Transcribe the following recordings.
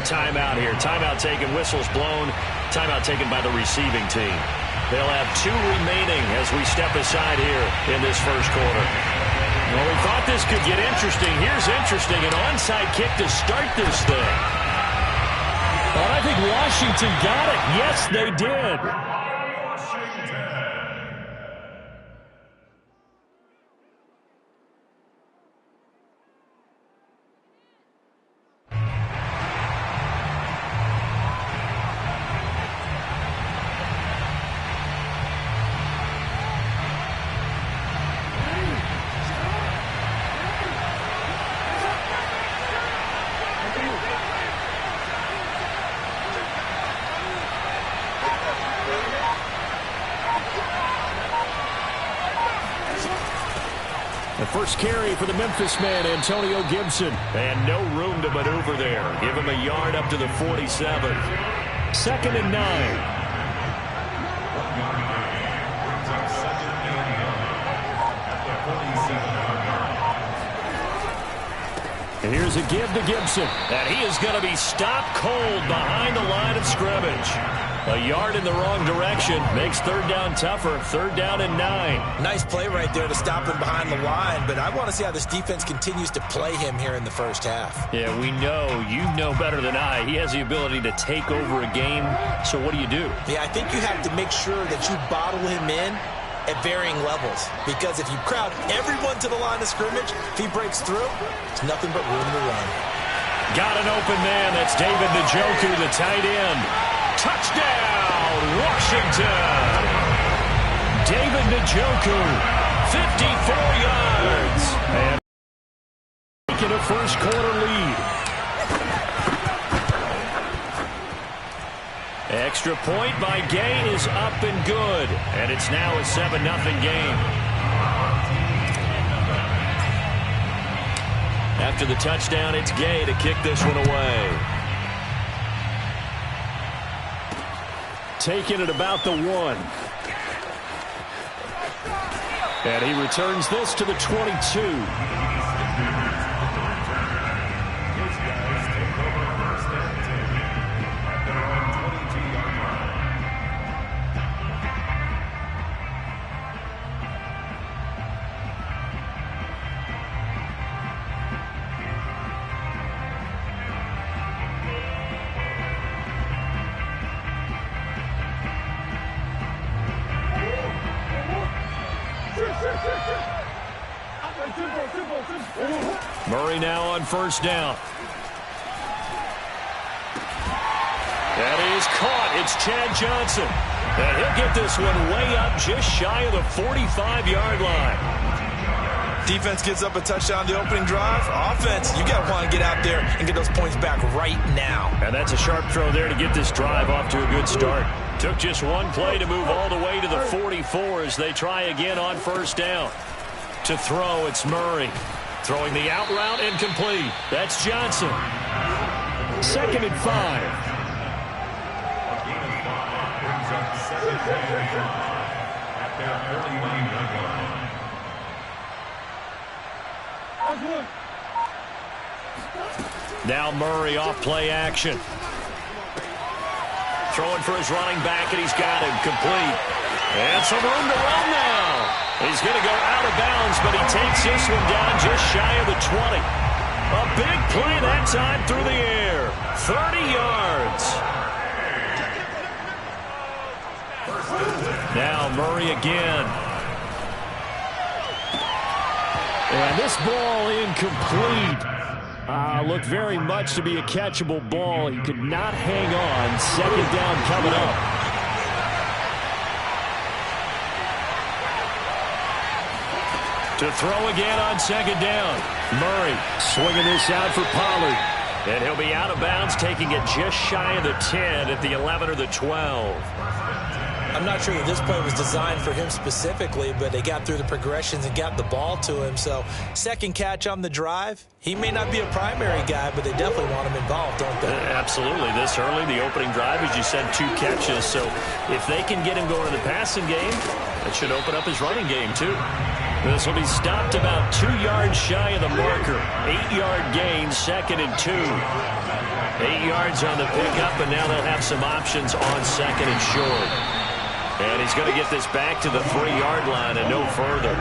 a timeout here. Timeout taken, whistles blown. Timeout taken by the receiving team. They'll have 2 remaining as we step aside here in this first quarter. Well, we thought this could get interesting. Here's interesting. An onside kick to start this thing. Well, I think Washington got it. Yes, they did. The first carry for the Memphis man, Antonio Gibson. And no room to maneuver there. Give him a yard up to the 47. 2nd and 9. And here's a give to Gibson. And he is going to be stopped cold behind the line of scrimmage. A yard in the wrong direction makes 3rd down tougher. 3rd down and 9. Nice play right there to stop him behind the line, but I want to see how this defense continues to play him here in the first half. Yeah, we know. You know better than I. He has the ability to take over a game. So what do? Yeah, I think you have to make sure that you bottle him in at varying levels, because if you crowd everyone to the line of scrimmage, if he breaks through, it's nothing but room to run. Got an open man. That's David Njoku, the tight end. Touchdown, Washington! David Njoku, 54 yards. And taking a first quarter lead. Extra point by Gay is up and good. And it's now a 7-0 game. After the touchdown, it's Gay to kick this one away. Taking it about the 1. And he returns this to the 22. Murray now on 1st down. That is caught. It's Chad Johnson. And he'll get this one way up just shy of the 45-yard line. Defense gets up a touchdown the opening drive. Offense, you got to want to get out there and get those points back right now. And that's a sharp throw there to get this drive off to a good start. Took just one play to move all the way to the 44 as they try again on 1st down. To throw, it's Murray. Throwing the out route incomplete. That's Johnson. 2nd and 5. Now Murray off play action. Throwing for his running back, and he's got him complete. And some room to run now. He's going to go out of bounds, but he takes this one down just shy of the 20. A big play that time through the air. 30 yards. Now Murray again. And this ball incomplete. Looked very much to be a catchable ball. He could not hang on. 2nd down coming up. To throw again on 2nd down. Murray swinging this out for Pollard. And he'll be out of bounds, taking it just shy of the 10 at the 11 or the 12. I'm not sure that this play was designed for him specifically, but they got through the progressions and got the ball to him. So 2nd catch on the drive. He may not be a primary guy, but they definitely want him involved, don't they? Absolutely. This early, the opening drive, as you said, 2 catches. So if they can get him going in the passing game, that should open up his running game too. This will be stopped about 2 yards shy of the marker. 8-yard gain, 2nd and 2. 8 yards on the pickup, and now they'll have some options on 2nd and short. And he's going to get this back to the 3-yard line and no further.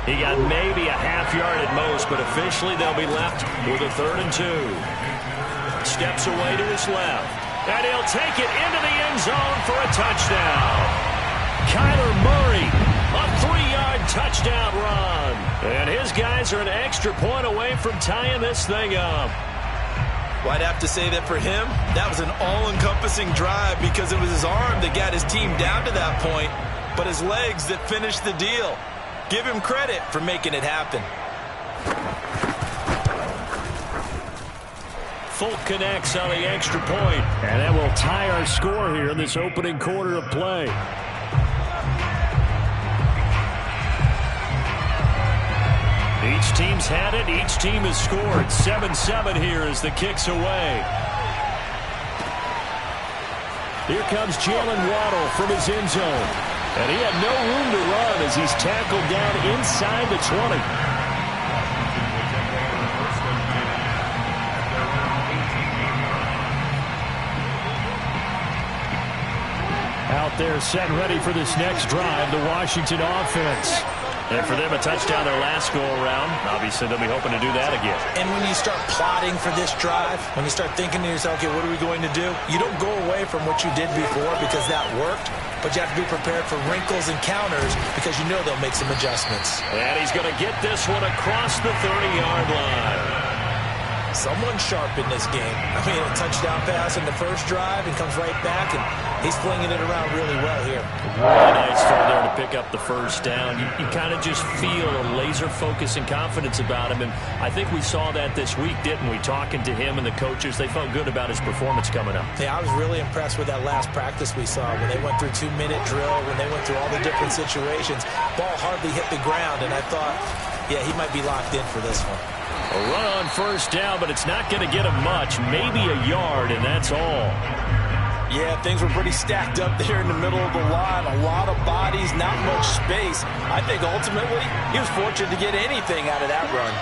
He got maybe a half yard at most, but officially they'll be left with a 3rd and 2. Steps away to his left. And he'll take it into the end zone for a touchdown. Kyler Murray, a 3-yard touchdown run. And his guys are an extra point away from tying this thing up. Well, I'd have to say that for him, that was an all-encompassing drive because it was his arm that got his team down to that point, but his legs that finished the deal. Give him credit for making it happen. Folk connects on the extra point, and that will tie our score here in this opening quarter of play. Each team's had it. Each team has scored. 7-7 here as the kick's away. Here comes Jalen Waddle from his end zone. And he had no room to run as he's tackled down inside the 20. Out there set and ready for this next drive, the Washington offense. And for them, a touchdown their last go-around. Obviously, they'll be hoping to do that again. And when you start plotting for this drive, when you start thinking to yourself, okay, what are we going to do? You don't go away from what you did before because that worked, but you have to be prepared for wrinkles and counters because you know they'll make some adjustments. And he's going to get this one across the 30-yard line. Someone's sharp in this game. I mean, a touchdown pass in the first drive and comes right back, and he's flinging it around really well here. Really nice throw there to pick up the first down. You kind of just feel a laser focus and confidence about him, and I think we saw that this week, didn't we? Talking to him and the coaches, they felt good about his performance coming up. Yeah, I was really impressed with that last practice we saw when they went through 2-minute drill, when they went through all the different situations. Ball hardly hit the ground, and I thought, yeah, he might be locked in for this one. A run on first down, but it's not going to get him much, maybe a yard, and that's all. Yeah, things were pretty stacked up there in the middle of the line. A lot of bodies, not much space. I think ultimately he was fortunate to get anything out of that run.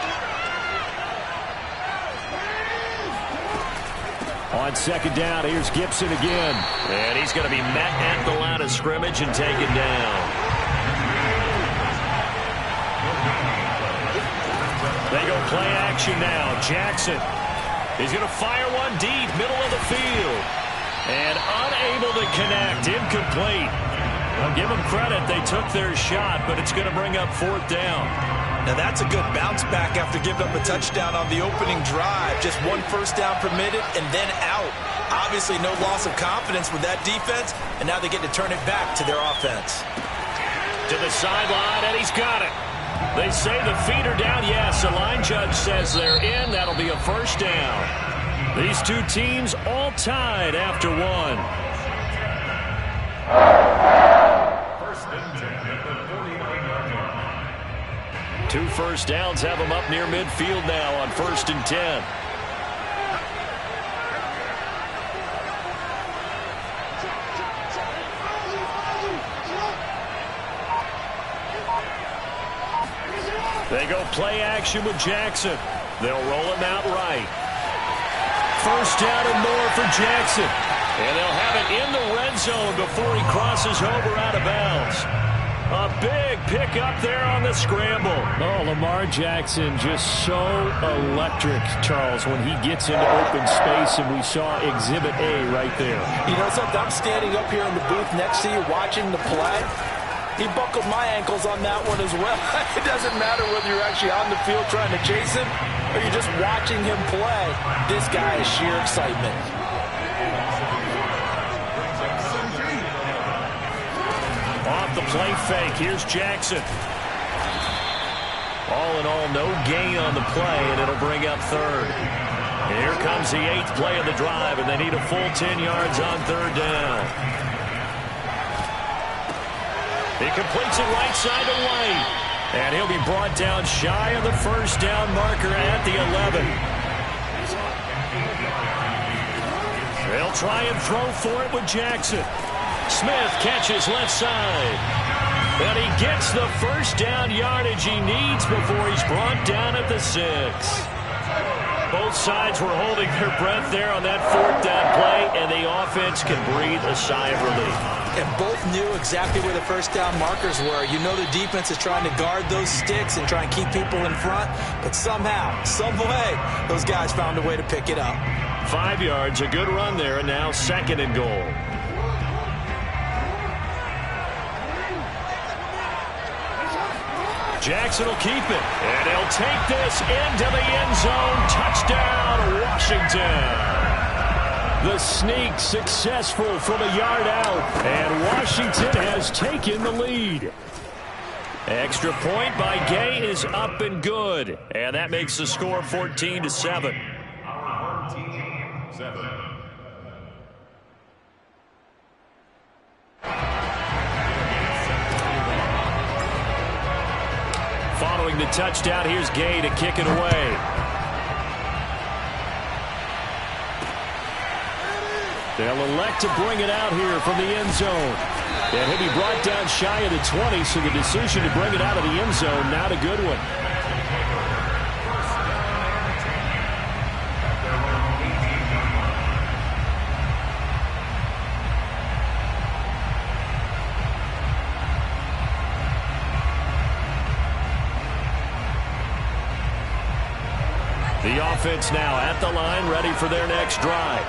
On second down, here's Gibson again. And he's going to be met at the line of scrimmage and taken down. They go play action now. Jackson. He's going to fire one deep, middle of the field. And unable to connect. Incomplete. I'll give them credit. They took their shot, but it's going to bring up 4th down. Now that's a good bounce back after giving up a touchdown on the opening drive. Just 1 first down permitted and then out. Obviously no loss of confidence with that defense, and now they get to turn it back to their offense. To the sideline, and he's got it. They say the feet are down. Yes, the line judge says they're in. That'll be a first down. These two teams all tied after one. First and 10 at the 49-yard line. 2 first downs have them up near midfield now on 1st and 10. They go play action with Jackson. They'll roll him out right. First down and more for Jackson. And they'll have it in the red zone before he crosses over out of bounds. A big pick up there on the scramble. Oh, Lamar Jackson just so electric, Charles, when he gets into open space, and we saw Exhibit A right there. You know something? I'm standing up here in the booth next to you watching the play. He buckled my ankles on that one as well. It doesn't matter whether you're actually on the field trying to chase him or you're just watching him play. This guy is sheer excitement. Off the play fake, here's Jackson. All in all, no gain on the play, and it'll bring up 3rd. Here comes the 8th play of the drive, and they need a full 10 yards on 3rd down. He completes it right side to White. And he'll be brought down shy of the first down marker at the 11. They'll try and throw for it with Jackson. Smith catches left side. And he gets the first down yardage he needs before he's brought down at the 6. Both sides were holding their breath there on that 4th down play, and the offense can breathe a sigh of relief. And both knew exactly where the first down markers were. You know the defense is trying to guard those sticks and try and keep people in front, but somehow, some way, those guys found a way to pick it up. 5 yards, a good run there, and now 2nd and goal. Jackson will keep it, and he'll take this into the end zone. Touchdown, Washington. The sneak successful from a yard out, and Washington has taken the lead. Extra point by Gay is up and good, and that makes the score 14-7. 14-7. Following the touchdown, here's Gay to kick it away. They'll elect to bring it out here from the end zone. And he'll be brought down shy of the 20, so the decision to bring it out of the end zone, not a good one. The offense now at the line, ready for their next drive.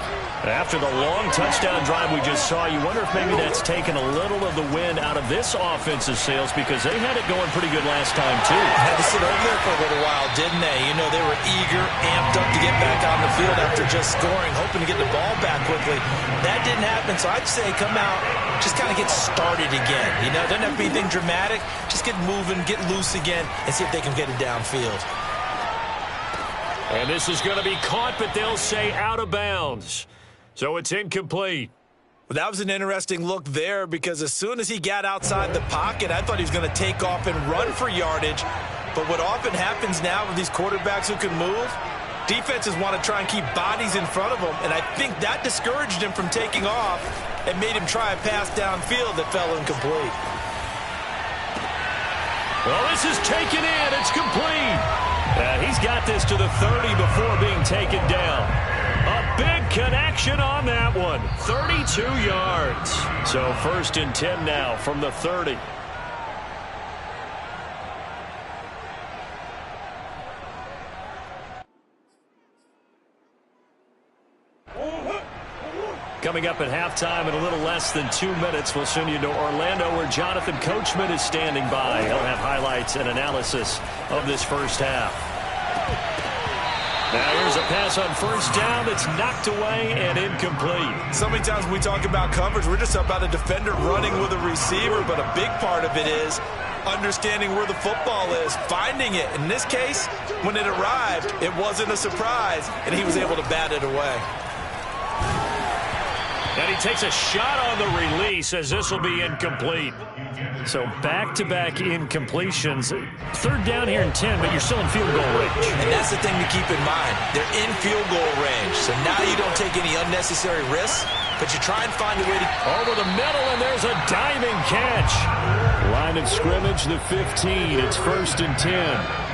After the long touchdown drive we just saw, you wonder if maybe that's taken a little of the wind out of this offensive sails, because they had it going pretty good last time, too. Had to sit over there for a little while, didn't they? You know, they were eager, amped up to get back on the field after just scoring, hoping to get the ball back quickly. That didn't happen, so I'd say come out, just kind of get started again. You know, doesn't have to be anything dramatic. Just get moving, get loose again, and see if they can get it downfield. And this is going to be caught, but they'll say out of bounds. So it's incomplete. Well, that was an interesting look there, because as soon as he got outside the pocket, I thought he was going to take off and run for yardage. But what often happens now with these quarterbacks who can move, defenses want to try and keep bodies in front of them, and I think that discouraged him from taking off and made him try a pass downfield that fell incomplete. Well, this is taken in. It's complete. He's got this to the 30 before being taken down. A big connection on that one. 32 yards. So 1st and 10 now from the 30. Coming up at halftime in a little less than 2 minutes, we'll send you to Orlando, where Jonathan Coachman is standing by. He'll have highlights and analysis of this first half. Now here's a pass on 1st down that's knocked away and incomplete. So many times when we talk about coverage, we're just about a defender running with a receiver, but a big part of it is understanding where the football is, finding it. In this case, when it arrived, it wasn't a surprise, and he was able to bat it away. And he takes a shot on the release, as this will be incomplete. So back-to-back incompletions. 3rd down here and 10, but you're still in field goal range. And that's the thing to keep in mind. They're in field goal range. So now you don't take any unnecessary risks, but you try and find a way to... Over the middle, and there's a diving catch. Line of scrimmage, the 15. It's 1st and 10.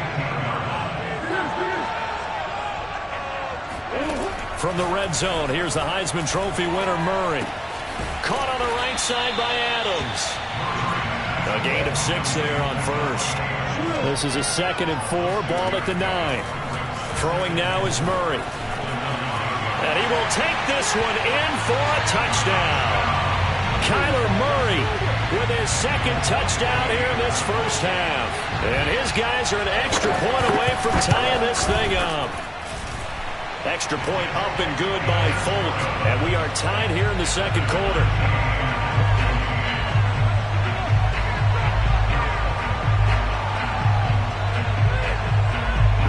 From the red zone, here's the Heisman Trophy winner, Murray. Caught on the right side by Adams. A gain of 6 there on 1st. This is a 2nd and 4, ball at the 9. Throwing now is Murray. And he will take this one in for a touchdown. Kyler Murray with his 2nd touchdown here in this first half. And his guys are an extra point away from tying this thing up. Extra point up and good by Folk. And we are tied here in the 2nd quarter.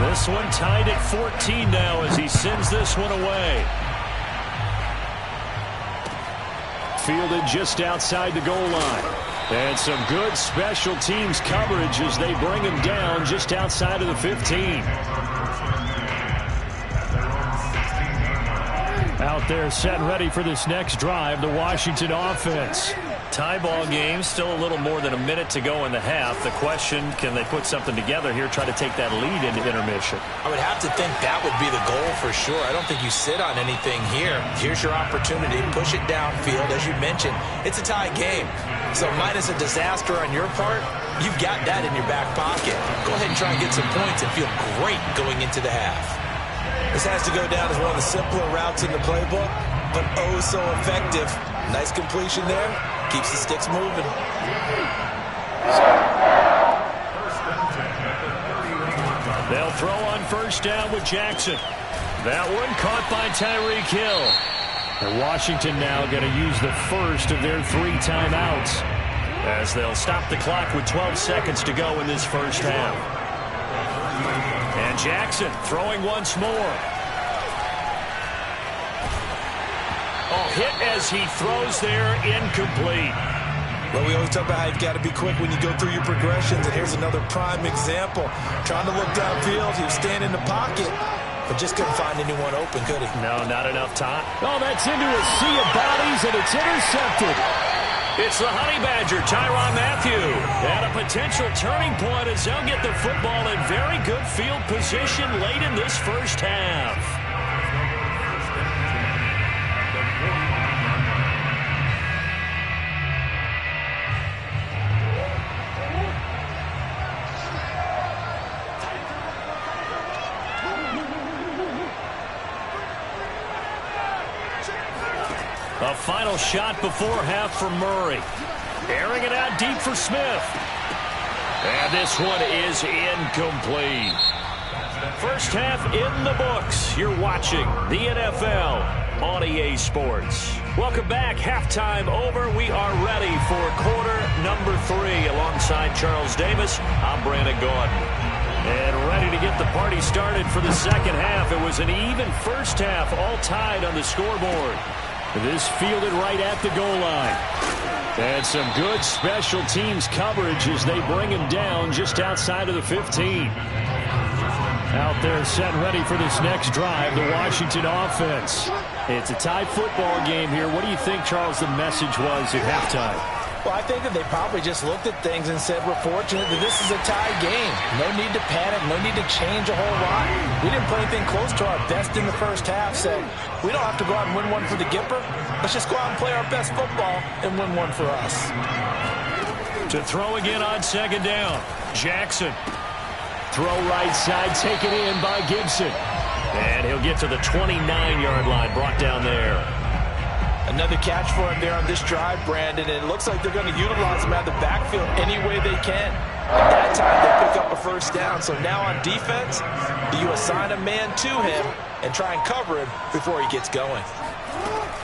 This one tied at 14 now as he sends this one away. Fielded just outside the goal line. And some good special teams coverage as they bring him down just outside of the 15. Out there set and ready for this next drive, the Washington offense. Tie ball game, still a little more than a minute to go in the half. The question, can they put something together here, try to take that lead into intermission? I would have to think that would be the goal for sure. I don't think you sit on anything here. Here's your opportunity. Push it downfield. As you mentioned, it's a tie game. So minus a disaster on your part, you've got that in your back pocket. Go ahead and try and get some points and feel great going into the half. This has to go down as one of the simpler routes in the playbook, but oh so effective. Nice completion there. Keeps the sticks moving. They'll throw on first down with Jackson. That one caught by Tyreek Hill. And Washington now going to use the first of their 3 timeouts as they'll stop the clock with 12 seconds to go in this first half. And Jackson throwing once more. Oh, hit as he throws there, incomplete. Well, we always talk about how you've got to be quick when you go through your progressions, and here's another prime example. Trying to look downfield, he was standing in the pocket, but just couldn't find anyone open, could he? No, not enough time. Oh, that's into a sea of bodies, and it's intercepted. It's the Honey Badger, Tyrann Mathieu, at a potential turning point as they'll get the football in very good field position late in this first half. A final shot before half for Murray. Airing it out deep for Smith. And this one is incomplete. First half in the books. You're watching the NFL on EA Sports. Welcome back. Halftime over. We are ready for quarter number 3. Alongside Charles Davis, I'm Brandon Gordon. And ready to get the party started for the second half. It was an even first half, all tied on the scoreboard. This fielded right at the goal line. And some good special teams coverage as they bring him down just outside of the 15. Out there set and ready for this next drive, the Washington offense. It's a tie football game here. What do you think, Charles, the message was at halftime? Well, I think that they probably just looked at things and said, we're fortunate that this is a tie game. No need to panic, no need to change a whole lot. We didn't play anything close to our best in the first half, so we don't have to go out and win one for the Gipper. Let's just go out and play our best football and win one for us. To throw again on second down, Jackson. Throw right side, taken in by Gibson. And he'll get to the 29-yard line, brought down there. Another catch for him there on this drive, Brandon, and it looks like they're going to utilize him out of the backfield any way they can. At that time, they pick up a first down. So now on defense, do you assign a man to him and try and cover him before he gets going?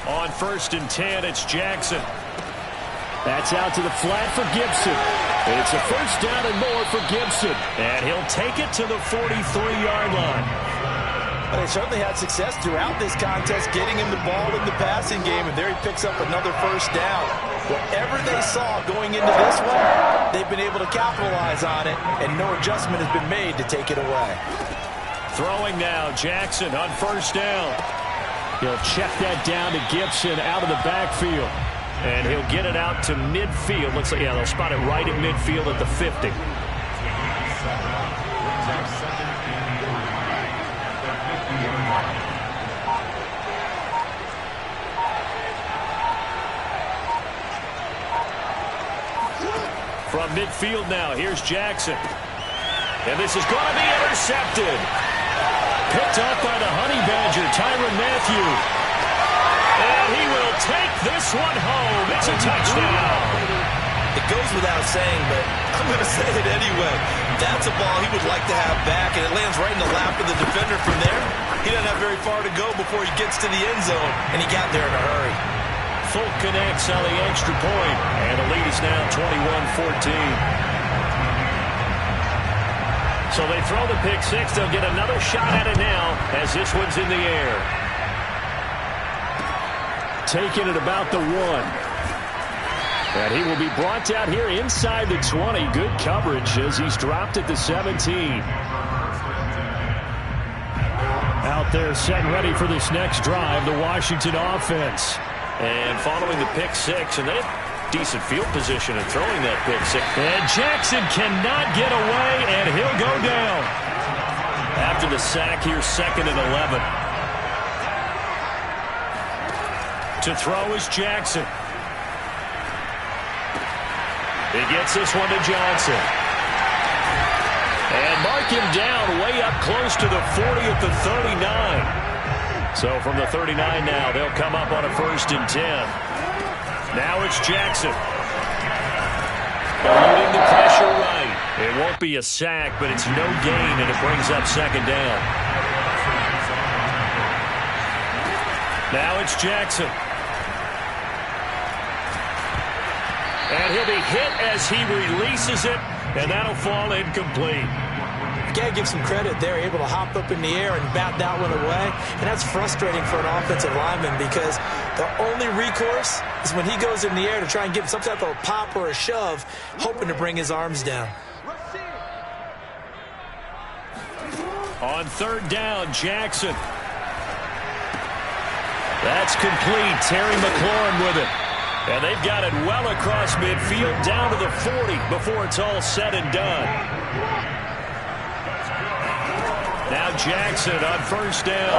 On 1st and 10, it's Jackson. That's out to the flat for Gibson. It's a first down and more for Gibson. And he'll take it to the 43-yard line. But they certainly had success throughout this contest getting him the ball in the passing game, and there he picks up another first down. Whatever they saw going into this one, they've been able to capitalize on it, and no adjustment has been made to take it away. Throwing now, Jackson on first down. He'll check that down to Gibson out of the backfield. And he'll get it out to midfield. Looks like, yeah, they'll spot it right at midfield at the 50. From midfield now, here's Jackson. And this is going to be intercepted. Picked up by the Honey Badger, Tyrann Mathieu. And he will take this one home. It's a touchdown. It goes without saying, but I'm going to say it anyway. That's a ball he would like to have back, and it lands right in the lap of the defender from there. He doesn't have very far to go before he gets to the end zone, and he got there in a hurry. Folk connects on the extra point, and the lead is now 21-14. So they throw the pick six. They'll get another shot at it now as this one's in the air. Taking it about the 1. And he will be brought down here inside the 20. Good coverage as he's dropped at the 17. Out there set and ready for this next drive, the Washington offense. And following the pick six, and decent field position in throwing that pick six. And Jackson cannot get away, and he'll go down. After the sack here, 2nd and 11. To throw is Jackson. He gets this one to Johnson. And mark him down way up close to the 40 at the 39. So from the 39 now, they'll come up on a 1st and 10. Now it's Jackson. Eluding the pressure right. It won't be a sack, but it's no gain, and it brings up 2nd down. Now it's Jackson. And he'll be hit as he releases it, and that'll fall incomplete. You got to give some credit. They're able to hop up in the air and bat that one away. And that's frustrating for an offensive lineman because the only recourse is when he goes in the air to try and get some type of a pop or a shove, hoping to bring his arms down. On 3rd down, Jackson. That's complete. Terry McLaurin with it. And they've got it well across midfield down to the 40 before it's all said and done. Now Jackson on 1st down.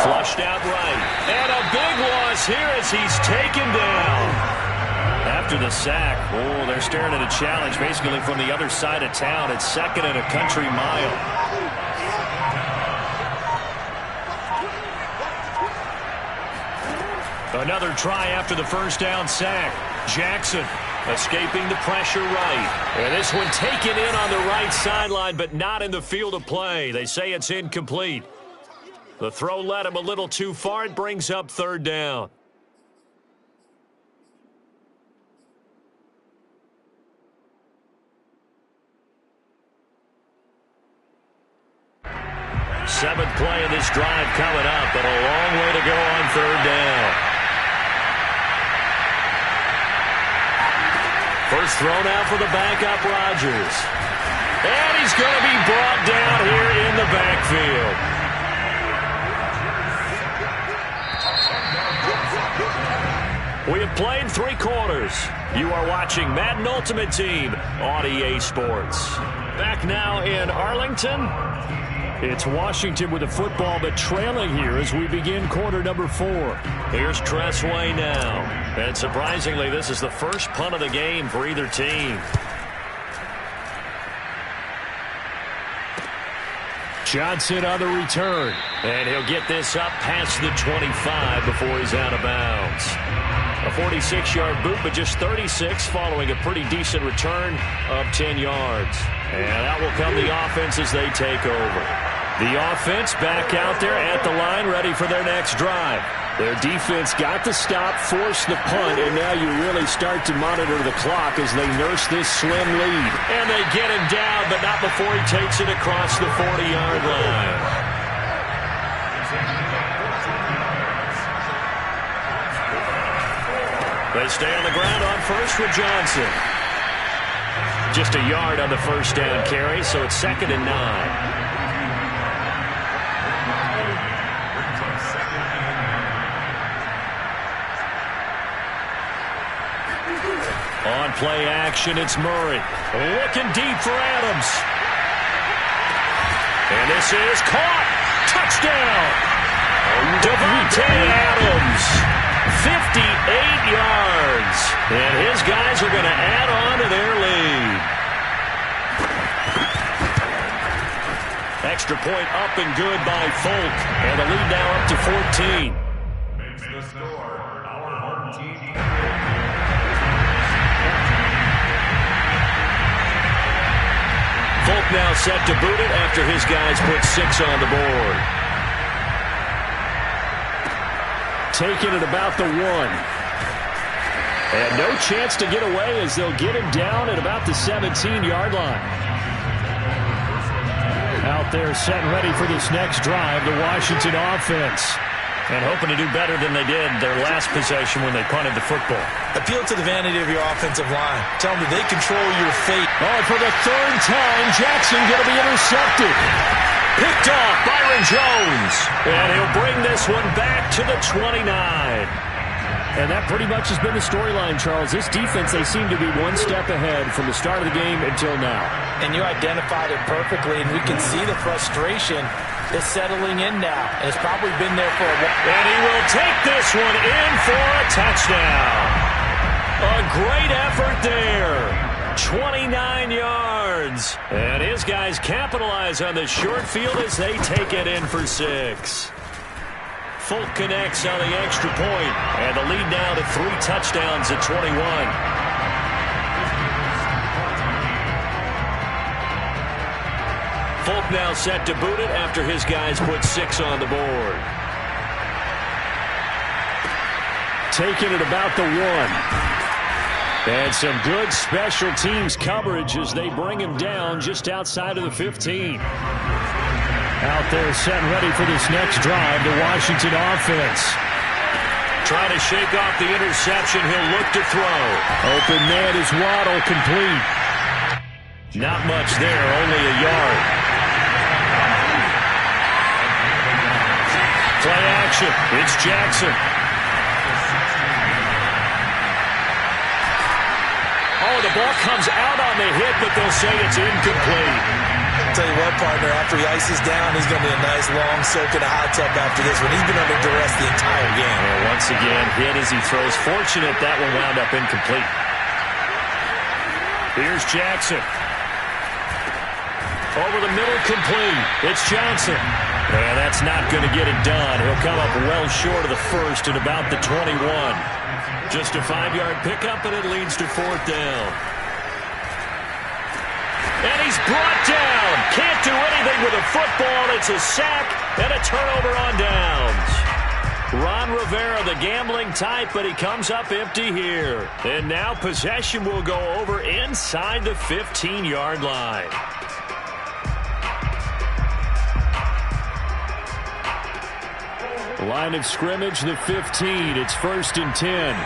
Flushed out right. And a big loss here as he's taken down. After the sack, oh, they're staring at a challenge basically from the other side of town. It's 2nd and a country mile. Another try after the 1st down sack. Jackson escaping the pressure right. And this one taken in on the right sideline, but not in the field of play. They say it's incomplete. The throw led him a little too far. It brings up 3rd down. Seventh play of this drive coming up, but a long way to go on 3rd down. First throw now for the backup, Rodgers. And he's going to be brought down here in the backfield. We have played 3 quarters. You are watching Madden Ultimate Team on EA Sports. Back now in Arlington. It's Washington with the football, but trailing here as we begin quarter number 4. Here's Tressway now. And surprisingly, this is the first punt of the game for either team. Johnson on the return. And he'll get this up past the 25 before he's out of bounds. A 46-yard boot, but just 36 following a pretty decent return of 10 yards. And out will come the offense as they take over. The offense back out there at the line, ready for their next drive. Their defense got the stop, forced the punt, and now you really start to monitor the clock as they nurse this slim lead. And they get him down, but not before he takes it across the 40-yard line. They stay on the ground on first with Johnson. Just a yard on the first down carry, so it's 2nd and 9. On play action, it's Murray. Looking deep for Adams. And this is caught. Touchdown. Devontae Adams. 58 yards. And his guys are going to add on to their lead. Extra point up and good by Folk. And the lead now up to 14. Makes the score our home team. Folk now set to boot it after his guys put 6 on the board. Taking it about the 1. And no chance to get away as they'll get him down at about the 17-yard line. Out there set and ready for this next drive, the Washington offense. And hoping to do better than they did their last possession when they punted the football. Appeal to the vanity of your offensive line. Tell them that they control your fate. Oh, for the 3rd time, Jackson going to be intercepted. Picked off Byron Jones. And he'll bring this one back to the 29. And that pretty much has been the storyline, Charles. This defense, they seem to be one step ahead from the start of the game until now. And you identified it perfectly, and we can see the frustration is settling in now. And it's probably been there for a while. And he will take this one in for a touchdown. A great effort there. 29 yards. And his guys capitalize on the short field as they take it in for 6. Folk connects on the extra point, and the lead now to 3 touchdowns at 21. Folk now set to boot it after his guys put 6 on the board. Taking it about the 1. And some good special teams coverage as they bring him down just outside of the 15. Out there set and ready for this next drive, the Washington offense. Trying to shake off the interception. He'll look to throw. Open man is Waddle, complete. Not much there, only a yard. Play action. It's Jackson. Oh, the ball comes out on the hit, but they'll say it's incomplete. Tell you what, partner, after he ices down, he's going to be a nice long soak in a hot tub after this one. He's been under duress the entire game. Well, once again, hit as he throws. Fortunate that one wound up incomplete. Here's Jackson. Over the middle, complete. It's Johnson. And that's not going to get it done. He'll come up well short of the first at about the 21. Just a 5-yard pickup, and it leads to 4th down. And he's brought down. Can't do anything with a football. It's a sack and a turnover on downs. Ron Rivera, the gambling type, but he comes up empty here. And now possession will go over inside the 15-yard line. Line of scrimmage, the 15. It's 1st and 10.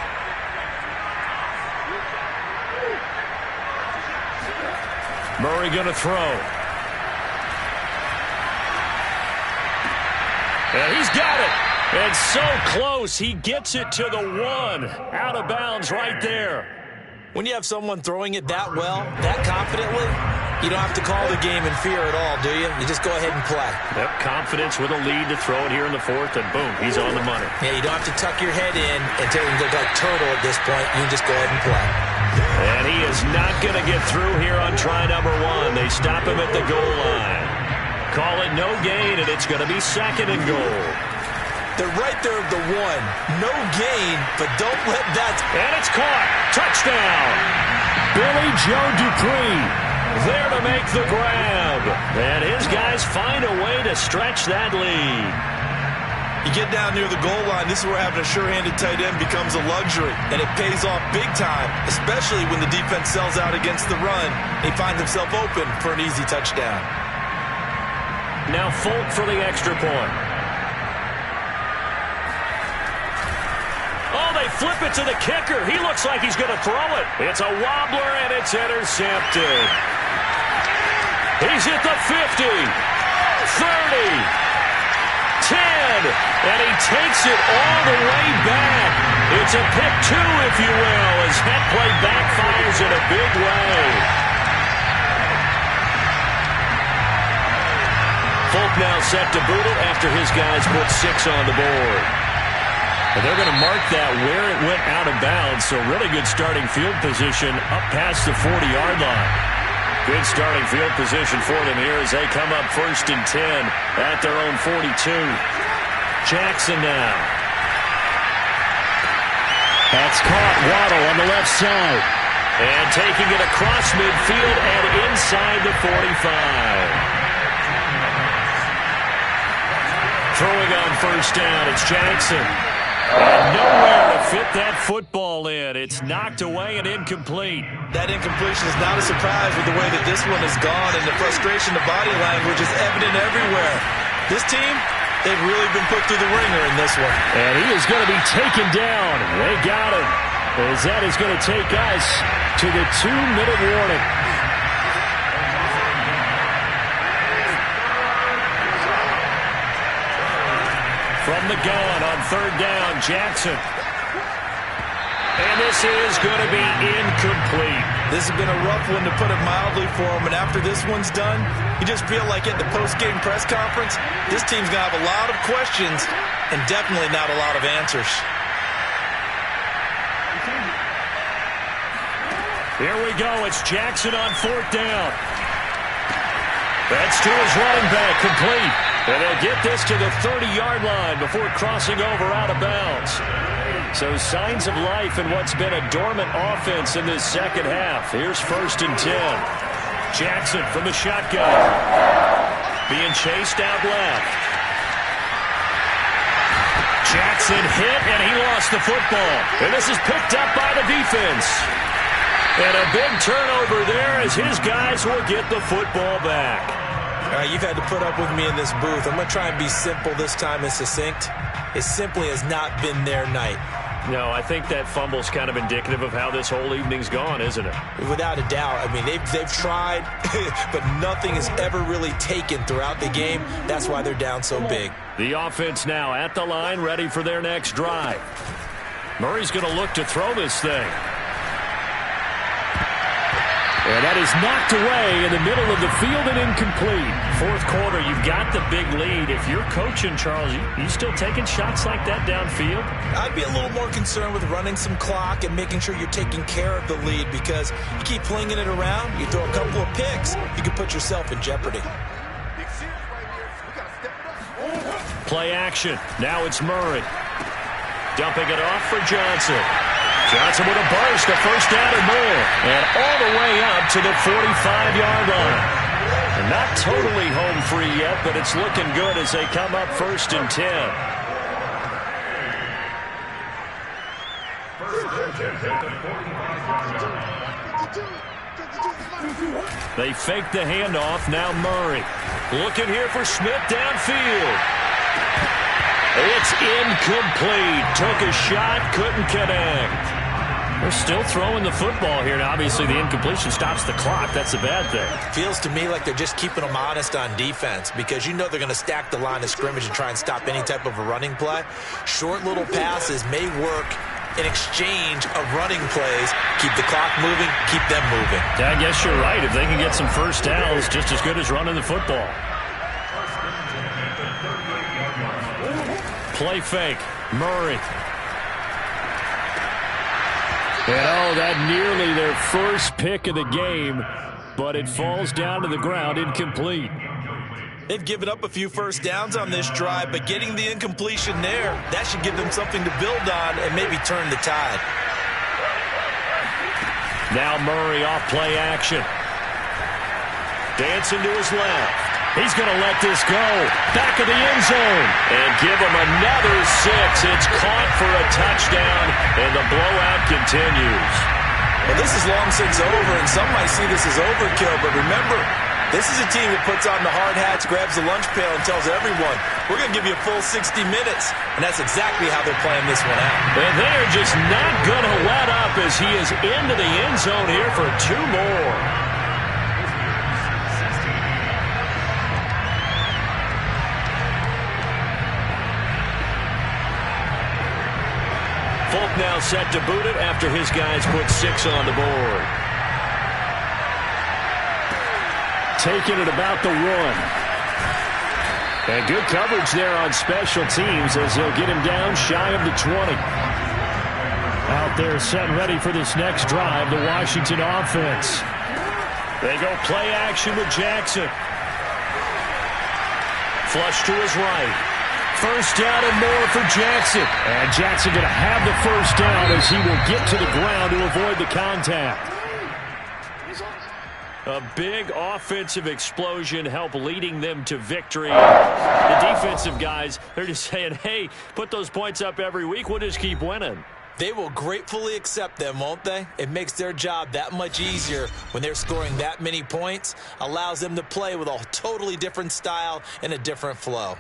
Murray going to throw. And he's got it. And so close. He gets it to the 1. Out of bounds right there. When you have someone throwing it that well, that confidently, you don't have to call the game in fear at all, do you? You just go ahead and play. Yep, confidence with a lead to throw it here in the 4th, and boom, he's on the money. Yeah, you don't have to tuck your head in and look like turtle at this point. You can just go ahead and play. And he is not going to get through here on try number 1. They stop him at the goal line. Call it no gain, and it's going to be 2nd and goal. They're right there at the 1. No gain, but don't let that... And it's caught. Touchdown. Billy Joe Dupree. There to make the grab. And his guys find a way to stretch that lead. You get down near the goal line, this is where having a sure-handed tight end becomes a luxury, and it pays off big time, especially when the defense sells out against the run. He finds himself open for an easy touchdown. Now Folk for the extra point. Oh, they flip it to the kicker. He looks like he's going to throw it. It's a wobbler, and it's intercepted. He's at the 50, 30, 10, and he takes it all the way back. It's a pick 2, if you will, as that play backfires in a big way. Folk now set to boot it after his guys put 6 on the board. And they're going to mark that where it went out of bounds, so really good starting field position up past the 40-yard line. Good starting field position for them here as they come up 1st and 10 at their own 42. Jackson now. That's caught. Waddle on the left side. And taking it across midfield and inside the 45. Throwing on 1st down, it's Jackson. And nowhere to fit that football in. It's knocked away and incomplete. That incompletion is not a surprise with the way that this one has gone, and the frustration, the body language is evident everywhere. This team, they've really been put through the ringer in this one. And he is going to be taken down. They got him. As that is going to take us to the 2-minute warning. From the gun on 3rd down, Jackson. And this is going to be incomplete. This has been a rough one, to put it mildly, for him. And after this one's done, you just feel like at the post-game press conference, this team's going to have a lot of questions and definitely not a lot of answers. Here we go. It's Jackson on 4th down. That's to his running back, complete. And they'll get this to the 30-yard line before crossing over out of bounds. So signs of life in what's been a dormant offense in this second half. Here's 1st and 10. Jackson from the shotgun. Being chased out left. Jackson hit, and he lost the football. And this is picked up by the defense. And a big turnover there as his guys will get the football back. All right, you've had to put up with me in this booth. I'm going to try and be simple this time and succinct. It simply has not been their night. No, I think that fumble's kind of indicative of how this whole evening's gone, isn't it? Without a doubt. I mean, they've tried, but nothing is ever really taken throughout the game. That's why they're down so big. The offense now at the line, ready for their next drive. Murray's going to look to throw this thing. And that is knocked away in the middle of the field and incomplete. 4th quarter, you've got the big lead. If you're coaching, Charles, you still taking shots like that downfield? I'd be a little more concerned with running some clock and making sure you're taking care of the lead, because you keep flinging it around, you throw a couple of picks, you can put yourself in jeopardy. Play action. Now it's Murray. Dumping it off for Johnson. Johnson with a burst, a 1st down and more. And all the way up to the 45-yard line. And not totally home free yet, but it's looking good as they come up 1st and 10. They fake the handoff. Now Murray. Looking here for Smith downfield. It's incomplete. Took a shot, couldn't connect. They're still throwing the football here. Now, obviously, the incompletion stops the clock. That's the bad thing. Feels to me like they're just keeping them honest on defense, because you know they're going to stack the line of scrimmage and try and stop any type of a running play. Short little passes may work in exchange of running plays. Keep the clock moving, keep them moving. Yeah, I guess you're right. If they can get some first downs, just as good as running the football. Play fake. Murray. And oh, that nearly their first pick of the game, but it falls down to the ground incomplete. They've given up a few first downs on this drive, but getting the incompletion there, that should give them something to build on and maybe turn the tide. Now Murray off play action. Dancing to his left. He's going to let this go. Back of the end zone. And give him another 6. It's caught for a touchdown, and the blowout continues. Well, this is long since over, and some might see this as overkill, but remember, this is a team that puts on the hard hats, grabs the lunch pail, and tells everyone, we're going to give you a full 60 minutes. And that's exactly how they're playing this one out. And they are just not going to let up as he is into the end zone here for 2 more. Folk now set to boot it after his guys put 6 on the board. Taking it about the 1. And good coverage there on special teams as they'll get him down shy of the 20. Out there set and ready for this next drive, the Washington offense. They go play action with Jackson. Flush to his right. First down and more for Jackson. And Jackson going to have the first down as he will get to the ground to avoid the contact. A big offensive explosion helped leading them to victory. The defensive guys, they're just saying, hey, put those points up every week. We'll just keep winning. They will gratefully accept them, won't they? It makes their job that much easier when they're scoring that many points. Allows them to play with a totally different style and a different flow.